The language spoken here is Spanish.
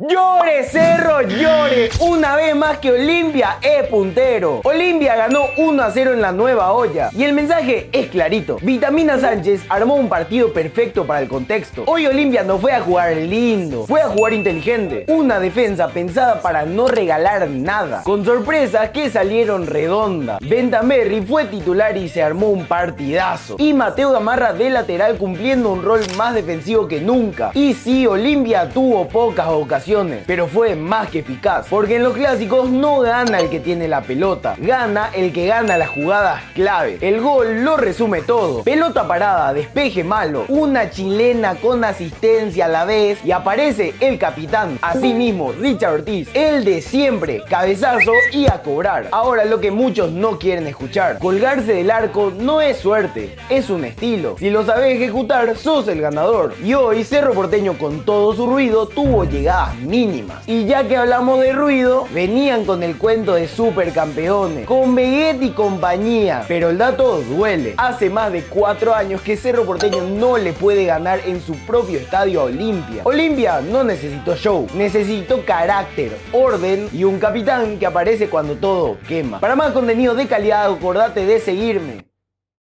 Llore Cerro, llore, una vez más que Olimpia es puntero. Olimpia ganó 1-0 en la Nueva Olla y el mensaje es clarito. Vitamina Sánchez armó un partido perfecto para el contexto. Hoy Olimpia no fue a jugar lindo, fue a jugar inteligente. Una defensa pensada para no regalar nada, con sorpresas que salieron redondas. Bentamerri fue titular y se armó un partidazo. Y Mateo Gamarra de lateral cumpliendo un rol más defensivo que nunca. Y sí, Olimpia tuvo pocas ocasiones, pero fue más que eficaz, porque en los clásicos no gana el que tiene la pelota, gana el que gana las jugadas clave. El gol lo resume todo: pelota parada, despeje malo, una chilena con asistencia a la vez y aparece el capitán, así mismo Richard Ortiz, el de siempre, cabezazo y a cobrar. Ahora lo que muchos no quieren escuchar: colgarse del arco no es suerte, es un estilo. Si lo sabes ejecutar, sos el ganador. Y hoy Cerro Porteño, con todo su ruido, tuvo llegadas mínimas. Y ya que hablamos de ruido, venían con el cuento de supercampeones, con Veguet y compañía, pero el dato duele. Hace más de 4 años que Cerro Porteño no le puede ganar en su propio estadio a Olimpia. Olimpia no necesitó show, necesitó carácter, orden y un capitán que aparece cuando todo quema. Para más contenido de calidad, acordate de seguirme.